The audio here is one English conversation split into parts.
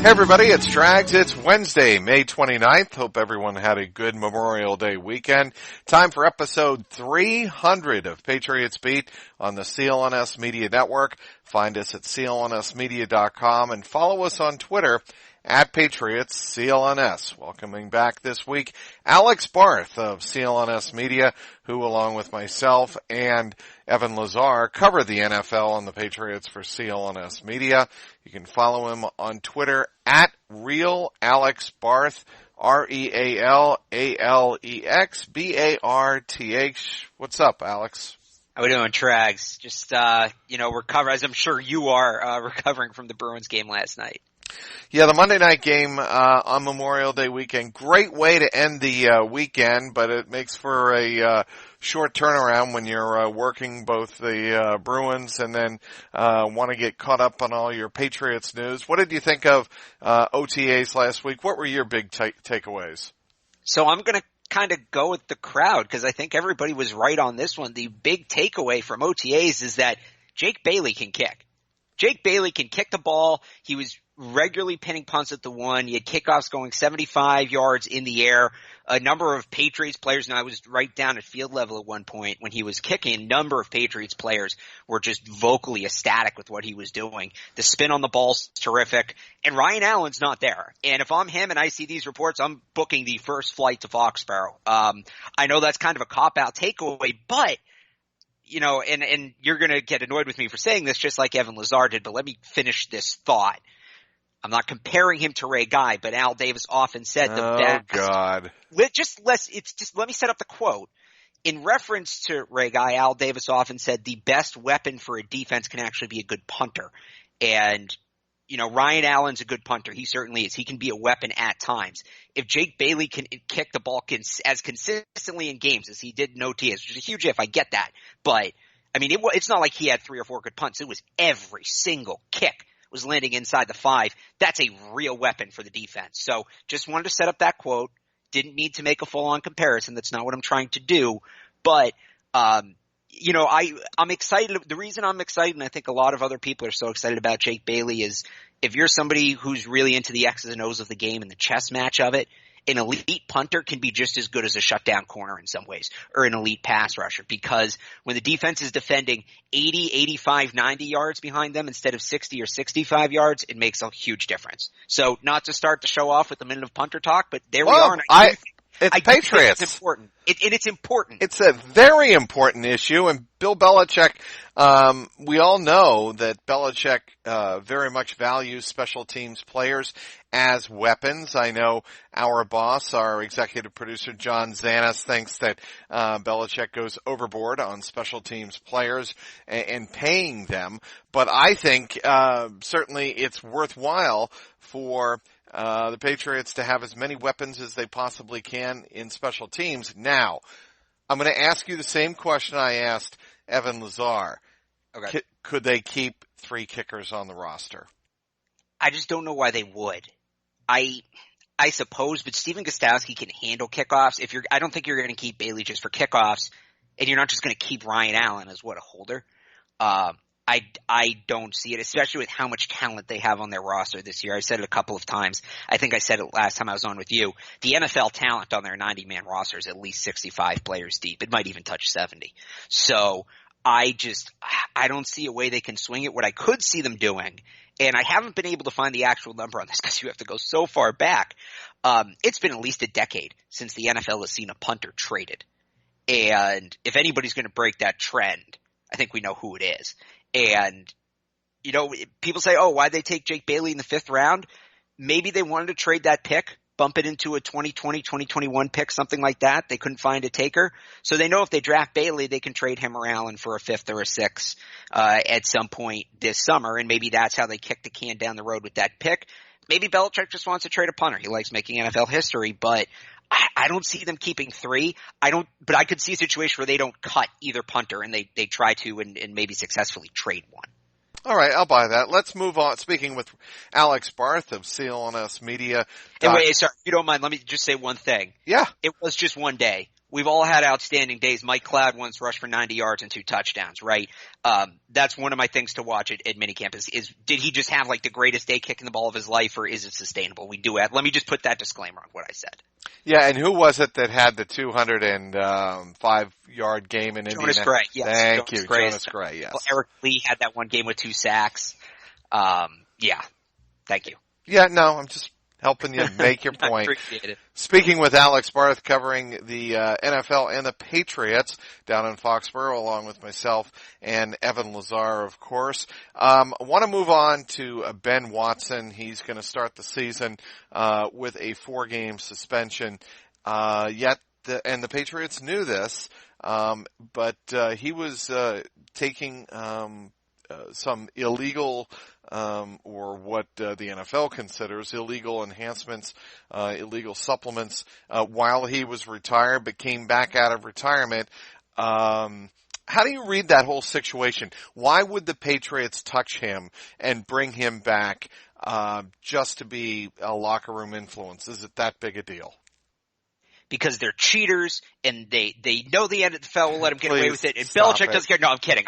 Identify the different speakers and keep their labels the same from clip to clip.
Speaker 1: Hey everybody, it's Drags. It's Wednesday, May 29th. Hope everyone had a good Memorial Day weekend. Time for episode 300 of Patriots Beat on the CLNS Media Network. Find us at clnsmedia.com and follow us on Twitter at Patriots CLNS. Welcoming back this week, Alex Barth of CLNS Media, who along with myself and Evan Lazar cover the NFL on the Patriots for CLNS Media. You can follow him on Twitter at RealAlexBarth, RealAlexBarth. What's up, Alex?
Speaker 2: How we doing, Trags? Just, recover, as I'm sure you are, recovering from the Bruins game last night.
Speaker 1: Yeah, the Monday night game on Memorial Day weekend. Great way to end the weekend, but it makes for a short turnaround when you're working both the Bruins and then want to get caught up on all your Patriots news. What did you think of OTAs last week? What were your big takeaways?
Speaker 2: So I'm going to kind of go with the crowd because I think everybody was right on this one. The big takeaway from OTAs is that Jake Bailey can kick. Jake Bailey can kick the ball. He was regularly pinning punts at the one. You had kickoffs going 75 yards in the air. A number of Patriots players, and I was right down at field level at one point when he was kicking, a number of Patriots players were just vocally ecstatic with what he was doing. The spin on the ball's terrific, and Ryan Allen's not there. And if I'm him and I see these reports, I'm booking the first flight to Foxborough. I know that's kind of a cop-out takeaway, but and you're going to get annoyed with me for saying this just like Evan Lazar did, but let me finish this thought. I'm not comparing him to Ray Guy, but Al Davis often said the best. Oh, God. Let me set up the quote. In reference to Ray Guy, Al Davis often said the best weapon for a defense can actually be a good punter. And, Ryan Allen's a good punter. He certainly is. He can be a weapon at times. If Jake Bailey can kick the ball as consistently in games as he did in OTAs, which is a huge if, I get that. But, it's not like he had 3 or 4 good punts. It was every single kick was landing inside the 5. That's a real weapon for the defense. So just wanted to set up that quote. Didn't need to make a full-on comparison. That's not what I'm trying to do. But, I'm excited. The reason I'm excited, and I think a lot of other people are so excited about Jake Bailey, is if you're somebody who's really into the X's and O's of the game and the chess match of it, an elite punter can be just as good as a shutdown corner in some ways, or an elite pass rusher, because when the defense is defending 80, 85, 90 yards behind them instead of 60 or 65 yards, it makes a huge difference. So not to start the show off with a minute of punter talk, but there we are.
Speaker 1: It's Patriots.
Speaker 2: It's important. It's important.
Speaker 1: It's a very important issue, and Bill Belichick, we all know that Belichick very much values special teams players as weapons. I know our boss, our executive producer, John Zanis, thinks that Belichick goes overboard on special teams players and paying them. But I think certainly it's worthwhile for the Patriots to have as many weapons as they possibly can in special teams. Now, I'm going to ask you the same question I asked Evan Lazar.
Speaker 2: Okay.
Speaker 1: Could they keep 3 kickers on the roster?
Speaker 2: I just don't know why they would. I suppose, but Stephen Gostkowski can handle kickoffs. I don't think you're going to keep Bailey just for kickoffs, and you're not just going to keep Ryan Allen as a holder. I don't see it, especially with how much talent they have on their roster this year. I said it a couple of times. I think I said it last time I was on with you. The NFL talent on their 90-man roster is at least 65 players deep. It might even touch 70. So I don't see a way they can swing it. What I could see them doing, and I haven't been able to find the actual number on this because you have to go so far back. It's been at least a decade since the NFL has seen a punter traded. And if anybody's going to break that trend, I think we know who it is. And, people say, oh, why'd they take Jake Bailey in the 5th round? Maybe they wanted to trade that pick, bump it into a 2020, 2021 pick, something like that. They couldn't find a taker. So they know if they draft Bailey, they can trade him or Allen for a 5th or a 6th at some point this summer. And maybe that's how they kick the can down the road with that pick. Maybe Belichick just wants to trade a punter. He likes making NFL history, but I don't see them keeping 3. But I could see a situation where they don't cut either punter and they try to and maybe successfully trade one.
Speaker 1: All right, I'll buy that. Let's move on. Speaking with Alex Barth of CLNS Media.
Speaker 2: And wait, sorry, if you don't mind, let me just say one thing.
Speaker 1: Yeah.
Speaker 2: It was just one day. we've all had outstanding days. Mike Cloud once rushed for 90 yards and 2 touchdowns, right? That's one of my things to watch at minicamp is did he just have like the greatest day kicking the ball of his life, or is it sustainable? Let me just put that disclaimer on what I said.
Speaker 1: Yeah, and who was it that had the 205-yard game in Indiana?
Speaker 2: Jonas Gray, yes.
Speaker 1: Thank you, Jonas Gray, yes.
Speaker 2: Eric Lee had that one game with 2 sacks. Yeah, thank you.
Speaker 1: Yeah, no, I'm just helping you make your point.
Speaker 2: Appreciate it.
Speaker 1: Speaking with Alex Barth, covering the NFL and the Patriots down in Foxborough, along with myself and Evan Lazar, of course. I want to move on to Ben Watson. He's going to start the season with a 4-game suspension. And the Patriots knew this, but he was taking some illegal or what the NFL considers illegal enhancements, illegal supplements while he was retired, but came back out of retirement. How do you read that whole situation? Why would the Patriots touch him and bring him back just to be a locker room influence? Is it that big a deal?
Speaker 2: Because they're cheaters and they know the NFL will let them get away with it. And Belichick doesn't care. No, I'm kidding.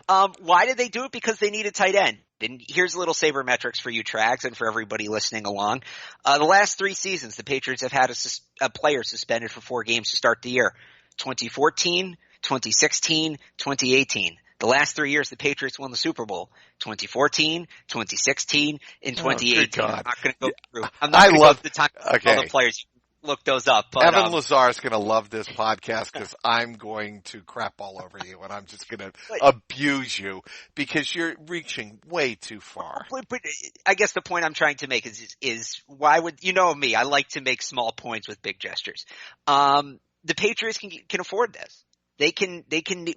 Speaker 2: Why did they do it? Because they need a tight end. And here's a little sabermetrics for you, Trags, and for everybody listening along. The last 3 seasons, the Patriots have had a player suspended for 4 games to start the year. 2014, 2016, 2018. The last 3 years, the Patriots won the Super Bowl. 2014, 2016, and 2018. I'm not going to go through. I'm not going to go through the time of all the players. Look those up. But,
Speaker 1: Evan Lazar is going to love this podcast because I'm going to crap all over you and I'm just going to abuse you because you're reaching way too far.
Speaker 2: But I guess the point I'm trying to make is why would, you know me, I like to make small points with big gestures. The Patriots can afford this. They can,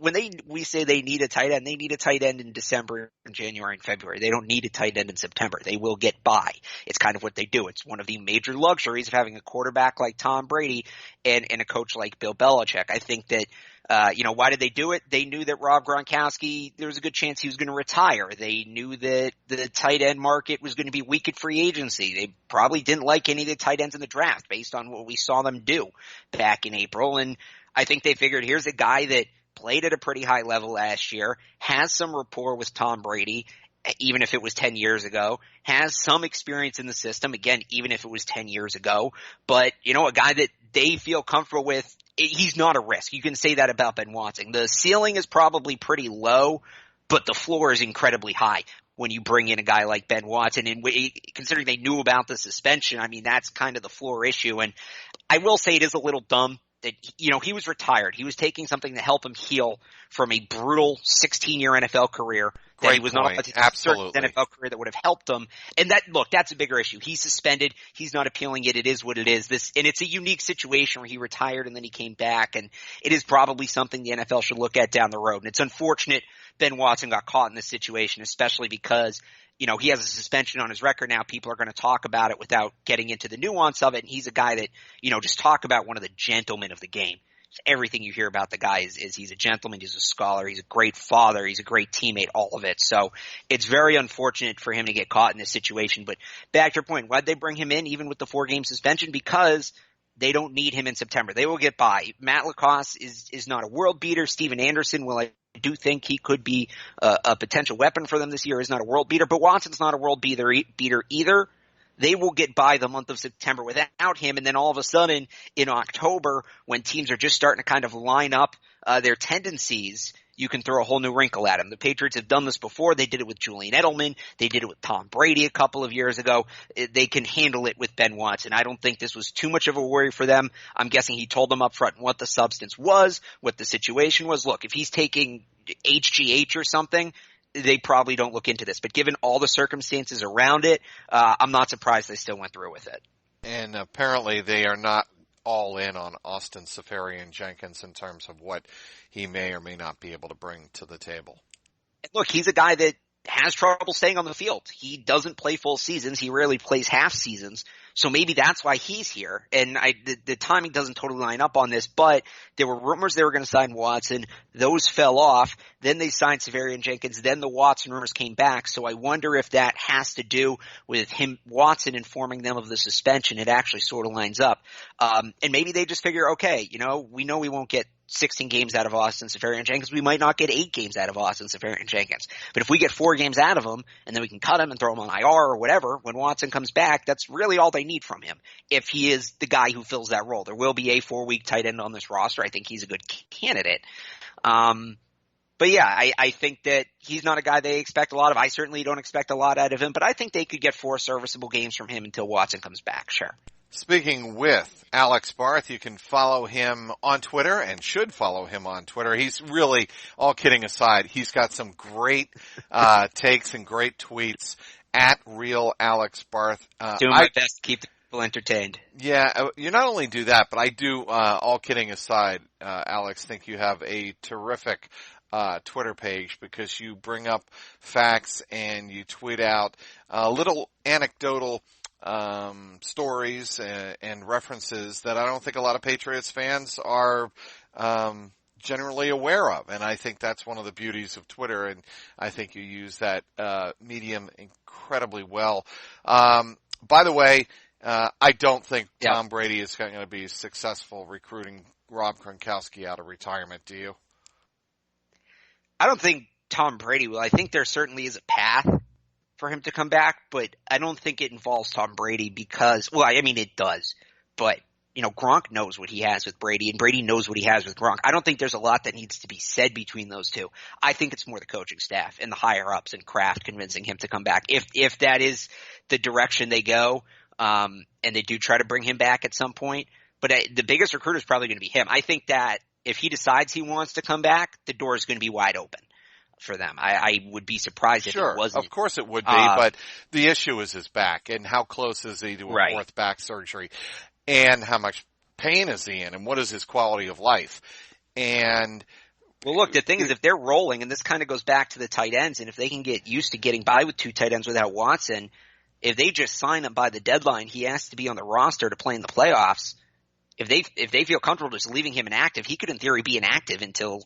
Speaker 2: when we say they need a tight end, they need a tight end in December and January and February. They don't need a tight end in September. They will get by. It's kind of what they do. It's one of the major luxuries of having a quarterback like Tom Brady and a coach like Bill Belichick. I think that, why did they do it? They knew that Rob Gronkowski, there was a good chance he was going to retire. They knew that the tight end market was going to be weak at free agency. They probably didn't like any of the tight ends in the draft based on what we saw them do back in April. And I think they figured here's a guy that played at a pretty high level last year, has some rapport with Tom Brady, even if it was 10 years ago, has some experience in the system, again, even if it was 10 years ago, but, a guy that they feel comfortable with, he's not a risk. You can say that about Ben Watson. The ceiling is probably pretty low, but the floor is incredibly high when you bring in a guy like Ben Watson. And considering they knew about the suspension, I mean, that's kind of the floor issue. And I will say it is a little dumb that, he was retired. He was taking something to help him heal from a brutal 16-year NFL career. That he was not allowed to start an NFL career that would have helped him. And that's a bigger issue. He's suspended. He's not appealing it. It is what it is. And it's a unique situation where he retired and then he came back. And it is probably something the NFL should look at down the road. And it's unfortunate Ben Watson got caught in this situation, especially because he has a suspension on his record now. People are going to talk about it without getting into the nuance of it. And he's a guy that, just talk about one of the gentlemen of the game. Everything you hear about the guy is he's a gentleman, he's a scholar, he's a great father, he's a great teammate, all of it. So it's very unfortunate for him to get caught in this situation. But back to your point, why'd they bring him in even with the 4-game suspension? Because they don't need him in September. They will get by. Matt LaCosse is not a world beater. Steven Anderson, I do think he could be a potential weapon for them this year, is not a world beater. But Watson's not a world beater either. They will get by the month of September without him. And then all of a sudden in October, when teams are just starting to kind of line up their tendencies, you can throw a whole new wrinkle at him. The Patriots have done this before. They did it with Julian Edelman. They did it with Tom Brady a couple of years ago. They can handle it with Ben Watson. I don't think this was too much of a worry for them. I'm guessing he told them up front what the substance was, what the situation was. Look, if he's taking HGH or something, they probably don't look into this. But given all the circumstances around it, I'm not surprised they still went through with it.
Speaker 1: And apparently they are not all in on Austin Seferian-Jenkins in terms of what he may or may not be able to bring to the table.
Speaker 2: Look, he's a guy that has trouble staying on the field. He doesn't play full seasons. He rarely plays half seasons. So maybe that's why he's here. And the timing doesn't totally line up on this, but there were rumors they were going to sign Watson. Those fell off. Then they signed Severian Jenkins. Then the Watson rumors came back. So I wonder if that has to do with Watson informing them of the suspension. It actually sort of lines up. And maybe they just figure, okay, we know we won't get 16 games out of Austin Severian Jenkins. We might not get 8 games out of Austin Severian Jenkins. But if we get 4 games out of him, and then we can cut him and throw him on IR or whatever, when Watson comes back, that's really all they need from him. If he is the guy who fills that role, there will be a 4-week tight end on this roster. I think he's a good candidate. But yeah, I think that he's not a guy they expect a lot of. I certainly don't expect a lot out of him, but I think they could get 4 serviceable games from him until Watson comes back. Sure.
Speaker 1: Speaking with Alex Barth, you can follow him on Twitter and should follow him on Twitter. He's really, all kidding aside, he's got some great takes and great tweets at Real Alex Barth.
Speaker 2: Doing my best to keep people entertained.
Speaker 1: Yeah, you not only do that, but I do, all kidding aside, Alex, think you have a terrific Twitter page because you bring up facts and you tweet out little anecdotal stories and references that I don't think a lot of Patriots fans are generally aware of. And I think that's one of the beauties of Twitter, and I think you use that medium incredibly well. By the way, I don't think Tom Brady is going to be successful recruiting Rob Gronkowski out of retirement, do you?
Speaker 2: I don't think Tom Brady will. I think there certainly is a path for him to come back, but I don't think it involves Tom Brady because, well, I mean, it does, but, Gronk knows what he has with Brady, and Brady knows what he has with Gronk. I don't think there's a lot that needs to be said between those two. I think it's more the coaching staff and the higher-ups and Kraft convincing him to come back. If that is the direction they go, and they do try to bring him back at some point, but the biggest recruiter is probably going to be him. I think that if he decides he wants to come back, the door is going to be wide open for them. I would be surprised if it wasn't.
Speaker 1: Of course it would be, but the issue is his back and how close is he to a fourth back surgery and how much pain is he in and what is his quality of life. And
Speaker 2: well, look, the thing is if they're rolling, and this kind of goes back to the tight ends, and if they can get used to getting by with 2 tight ends without Watson, if they just sign him by the deadline, he has to be on the roster to play in the playoffs. If they feel comfortable just leaving him inactive, he could in theory be inactive until,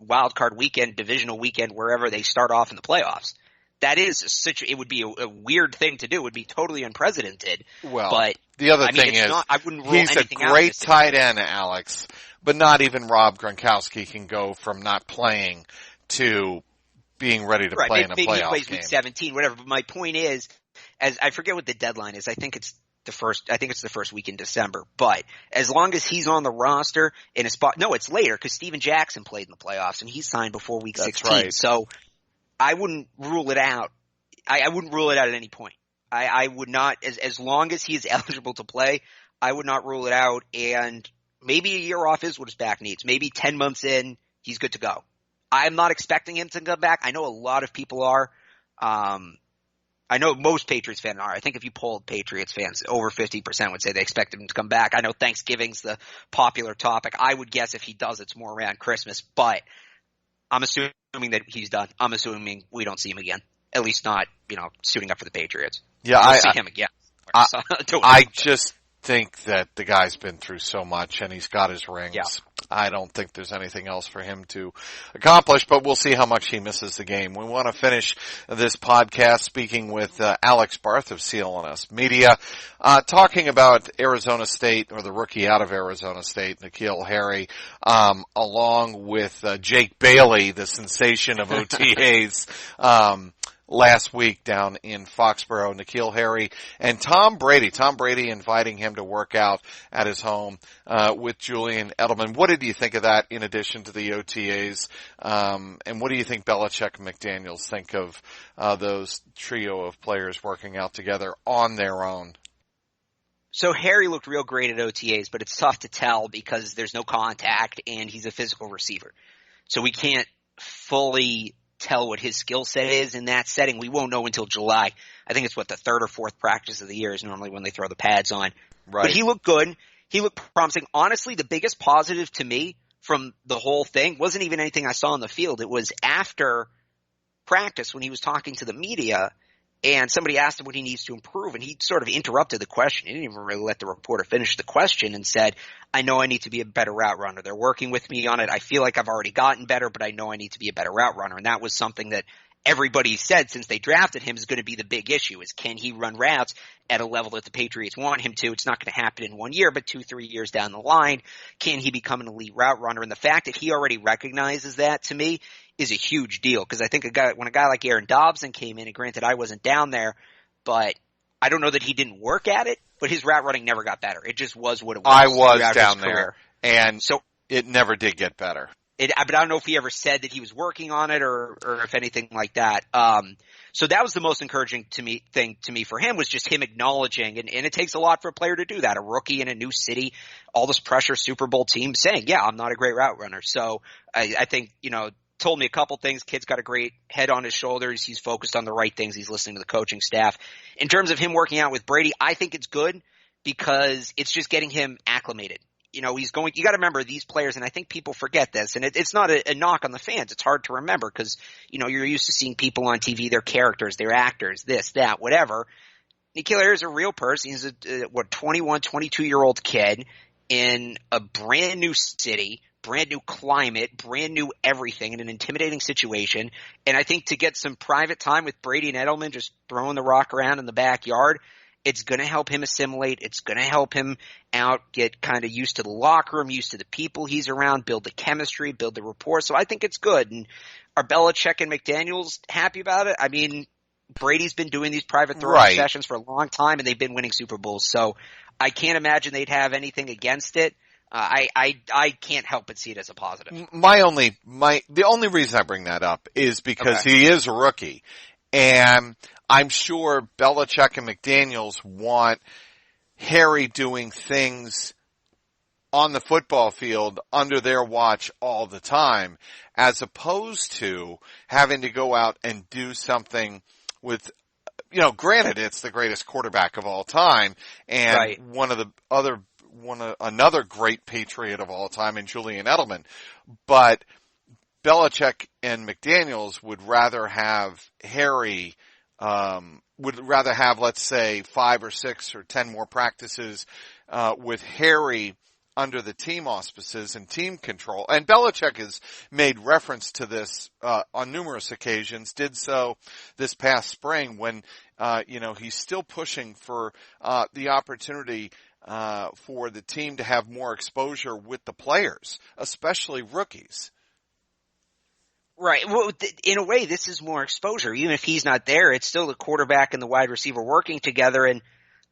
Speaker 2: wild card weekend, divisional weekend, wherever they start off in the playoffs. That is it would be a weird thing to do. It would be totally unprecedented.
Speaker 1: Well,
Speaker 2: but
Speaker 1: the other thing is,
Speaker 2: I wouldn't rule
Speaker 1: he's a
Speaker 2: anything out
Speaker 1: great tight end, Alex, but not even Rob Gronkowski can go from not playing to being ready to play in a playoff
Speaker 2: maybe he plays
Speaker 1: game.
Speaker 2: week 17, whatever. But my point is, as I forget what the deadline is. I think it's the first week in December, but as long as he's on the roster in a spot, no, it's later because Steven Jackson played in the playoffs and he signed before week 16.
Speaker 1: Right.
Speaker 2: So I wouldn't rule it out. I wouldn't rule it out at any point. I would not, as long as he is eligible to play, I would not rule it out. And maybe a year off is what his back needs. Maybe 10 months in, he's good to go. I'm not expecting him to come back. I know a lot of people are. I know most Patriots fans are. I think if you polled Patriots fans, over 50% would say they expect him to come back. I know Thanksgiving's the popular topic. I would guess if he does, it's more around Christmas. But I'm assuming that he's done. I'm assuming we don't see him again. At least not, suiting up for the Patriots.
Speaker 1: Yeah,
Speaker 2: we'll see him again.
Speaker 1: I just think that the guy's been through so much and he's got his rings.
Speaker 2: Yeah.
Speaker 1: I don't think there's anything else for him to accomplish, but we'll see how much he misses the game. We want to finish this podcast speaking with Alex Barth of CLNS Media, talking about Arizona State, or the rookie out of Arizona State, N'Keal Harry, along with Jake Bailey, the sensation of OTAs, last week down in Foxborough. N'Keal Harry and Tom Brady inviting him to work out at his home with Julian Edelman. What did you think of that in addition to the OTAs? And what do you think Belichick and McDaniels think of those trio of players working out together on their own?
Speaker 2: So Harry looked real great at OTAs, but it's tough to tell because there's no contact and he's a physical receiver. So we can't fully tell what his skill set is in that setting. We won't know until July. I think it's the 3rd or 4th practice of the year is normally when they throw the pads on.
Speaker 1: Right.
Speaker 2: But he looked good. He looked promising. Honestly, the biggest positive to me from the whole thing wasn't even anything I saw on the field. It was after practice when he was talking to the media, and somebody asked him what he needs to improve, and he sort of interrupted the question. He didn't even really let the reporter finish the question and said, I know I need to be a better route runner. They're working with me on it. I feel like I've already gotten better, but I know I need to be a better route runner. And that was something that everybody said since they drafted him is going to be the big issue, is can he run routes at a level that the Patriots want him to? It's not going to happen in 1 year, but 2-3 years down the line, can he become an elite route runner? And the fact that he already recognizes that, to me, is a huge deal, because I think when a guy like Aaron Dobson came in, and granted I wasn't down there, but I don't know that he didn't work at it, but his route running never got better. It just was what it was.
Speaker 1: I was
Speaker 2: throughout
Speaker 1: down
Speaker 2: his
Speaker 1: there,
Speaker 2: career.
Speaker 1: and
Speaker 2: so
Speaker 1: it never did get better.
Speaker 2: But I don't know if he ever said that he was working on it or if anything like that. So that was the most encouraging thing to me for him, was just him acknowledging, and it takes a lot for a player to do that. A rookie in a new city, all this pressure, Super Bowl team saying, yeah, I'm not a great route runner. So I think, told me a couple things. Kid's got a great head on his shoulders. He's focused on the right things. He's listening to the coaching staff. In terms of him working out with Brady, I think it's good because it's just getting him acclimated. You got to remember these players, and I think people forget this, and it's not a knock on the fans. It's hard to remember because, you're used to seeing people on TV, they're characters, they're actors, this, that, whatever. N'Keal Harry is a real person. He's a 21, 22-year-old kid in a brand new city, brand new climate, brand new everything, in an intimidating situation. And I think to get some private time with Brady and Edelman, just throwing the rock around in the backyard, it's going to help him assimilate. It's going to help him get kind of used to the locker room, used to the people he's around, build the chemistry, build the rapport. So I think it's good. And are Belichick and McDaniels happy about it? I mean, Brady's been doing these private throwing sessions for a long time, and they've been winning Super Bowls. So I can't imagine they'd have anything against it. I can't help but see it as a positive.
Speaker 1: The only reason I bring that up is because he is a rookie, and I'm sure Belichick and McDaniels want Harry doing things on the football field under their watch all the time, as opposed to having to go out and do something with, granted it's the greatest quarterback of all time and another great Patriot of all time in Julian Edelman, but Belichick and McDaniels would rather have Harry, let's say 5 or 6 or 10 more practices, with Harry under the team auspices and team control. And Belichick has made reference to this, on numerous occasions, did so this past spring when, he's still pushing for, the opportunity, for the team to have more exposure with the players, especially rookies.
Speaker 2: Right. Well, in a way, this is more exposure. Even if he's not there, it's still the quarterback and the wide receiver working together. And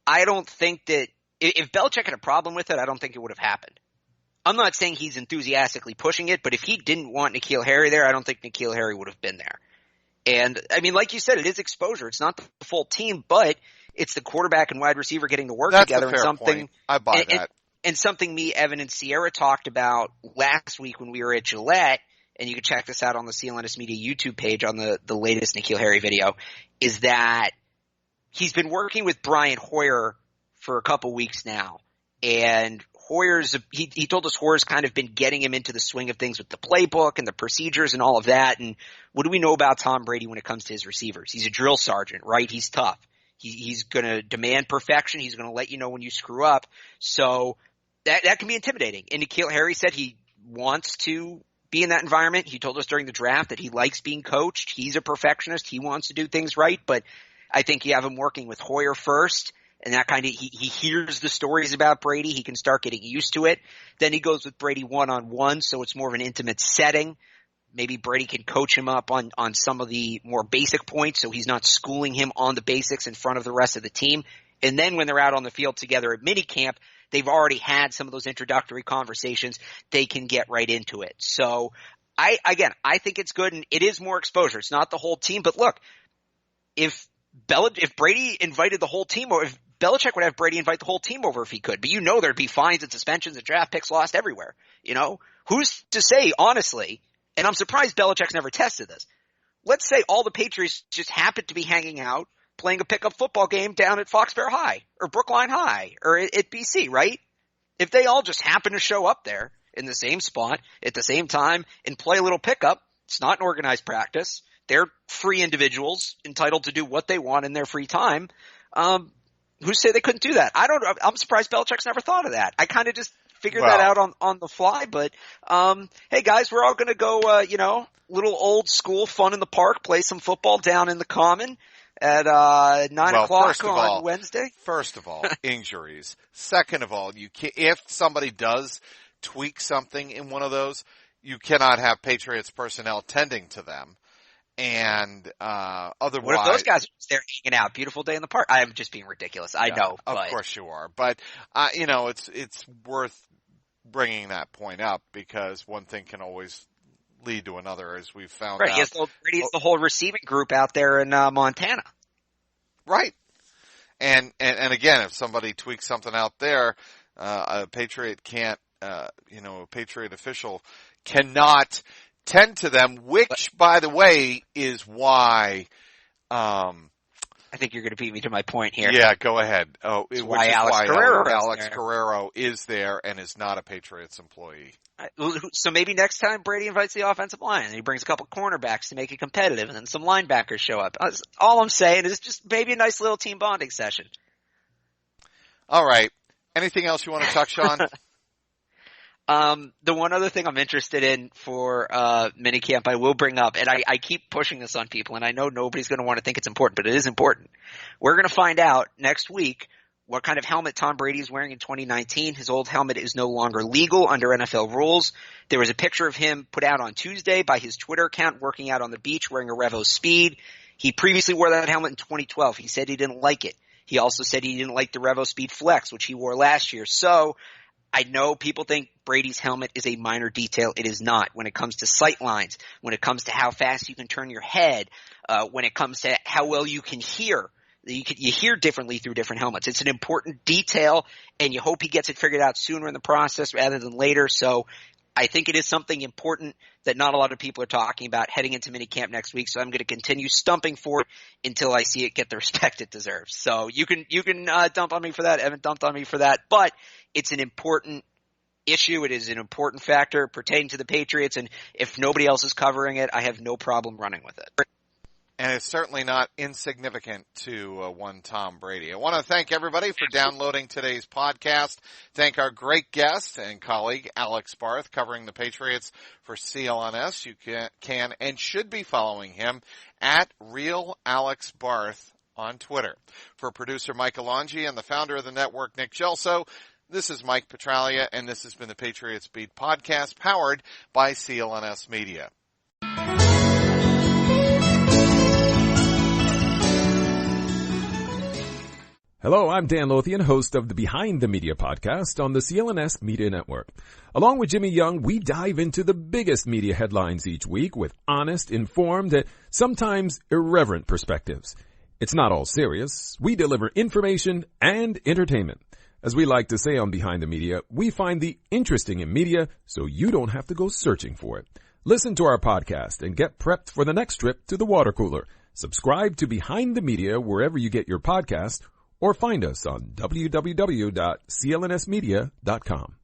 Speaker 2: I don't think that if Belichick had a problem with it, I don't think it would have happened. I'm not saying he's enthusiastically pushing it, but if he didn't want N'Keal Harry there, I don't think N'Keal Harry would have been there. And I mean, like you said, it is exposure. It's not the full team, but it's the quarterback and wide receiver getting to work together.
Speaker 1: That's a fair point. I buy that.
Speaker 2: And something me, Evan, and Sierra talked about last week when we were at Gillette, and you can check this out on the CLNS Media YouTube page on the latest N'Keal Harry video, is that he's been working with Brian Hoyer for a couple weeks now. And he told us Hoyer's kind of been getting him into the swing of things with the playbook and the procedures and all of that. And what do we know about Tom Brady when it comes to his receivers? He's a drill sergeant, right? He's tough. He's going to demand perfection. He's going to let you know when you screw up. So that can be intimidating. And N'Keal Harry said he wants to be in that environment. He told us during the draft that he likes being coached. He's a perfectionist. He wants to do things right. But I think you have him working with Hoyer first, and that kind of he hears the stories about Brady. He can start getting used to it. Then he goes with Brady one-on-one, so it's more of an intimate setting. Maybe Brady can coach him up on some of the more basic points, so he's not schooling him on the basics in front of the rest of the team. And then when they're out on the field together at minicamp, they've already had some of those introductory conversations. They can get right into it. So I think it's good, and it is more exposure. It's not the whole team, but look, if Brady invited the whole team, or if Belichick would have Brady invite the whole team over if he could, but there'd be fines and suspensions and draft picks lost everywhere. Who's to say, honestly, and I'm surprised Belichick's never tested this. Let's say all the Patriots just happened to be hanging out, playing a pickup football game down at Foxfair High or Brookline High or at BC, right? If they all just happen to show up there in the same spot at the same time and play a little pickup, it's not an organized practice. They're free individuals entitled to do what they want in their free time. Who say they couldn't do that? I'm surprised Belichick's never thought of that. I kind of just figured that out on the fly, but, hey guys, we're all going to go, little old school fun in the park, play some football down in the common at 9 o'clock on Wednesday.
Speaker 1: First of all, injuries. Second of all, if somebody does tweak something in one of those, you cannot have Patriots personnel tending to them. And otherwise,
Speaker 2: what if those guys are just there hanging out? Beautiful day in the park. I am just being ridiculous. I know,
Speaker 1: of course you are. But it's worth bringing that point up because one thing can always lead to another, as we've found out.
Speaker 2: Yes, Brady's the whole receiving group out there in Montana.
Speaker 1: Right. And again, if somebody tweaks something out there, a Patriot can't, a Patriot official cannot tend to them, which, by the way, is why,
Speaker 2: I think you're going to beat me to my point here.
Speaker 1: Yeah, go ahead.
Speaker 2: Why Alex
Speaker 1: Guerrero is there and is not a Patriots employee.
Speaker 2: So maybe next time Brady invites the offensive line and he brings a couple cornerbacks to make it competitive and then some linebackers show up. All I'm saying is just maybe a nice little team bonding session.
Speaker 1: All right. Anything else you want to touch on?
Speaker 2: The one other thing I'm interested in for minicamp I will bring up, and I keep pushing this on people, and I know nobody's going to want to think it's important, but it is important. We're going to find out next week what kind of helmet Tom Brady is wearing in 2019. His old helmet is no longer legal under NFL rules. There was a picture of him put out on Tuesday by his Twitter account working out on the beach wearing a Revo Speed. He previously wore that helmet in 2012. He said he didn't like it. He also said he didn't like the Revo Speed Flex, which he wore last year. So I know people think Brady's helmet is a minor detail. It is not. When it comes to sight lines, when it comes to how fast you can turn your head, when it comes to how well you can hear, you hear differently through different helmets. It's an important detail, and you hope he gets it figured out sooner in the process rather than later. So I think it is something important that not a lot of people are talking about heading into minicamp next week. So I'm going to continue stumping for it until I see it get the respect it deserves. So you can dump on me for that. Evan dumped on me for that, but it's an important issue. It is an important factor pertaining to the Patriots. And if nobody else is covering it, I have no problem running with it.
Speaker 1: And it's certainly not insignificant to one Tom Brady. I want to thank everybody for downloading today's podcast. Thank our great guest and colleague, Alex Barth, covering the Patriots for CLNS. You can and should be following him at Real Alex Barth on Twitter. For producer Mike Alongi and the founder of the network, Nick Gelso, this is Mike Petralia, and this has been the Patriots Beat podcast powered by CLNS Media.
Speaker 3: Hello, I'm Dan Lothian, host of the Behind the Media podcast on the CLNS Media Network. Along with Jimmy Young, we dive into the biggest media headlines each week with honest, informed, and sometimes irreverent perspectives. It's not all serious. We deliver information and entertainment. As we like to say on Behind the Media, we find the interesting in media so you don't have to go searching for it. Listen to our podcast and get prepped for the next trip to the water cooler. Subscribe to Behind the Media wherever you get your podcast, or find us on www.clnsmedia.com.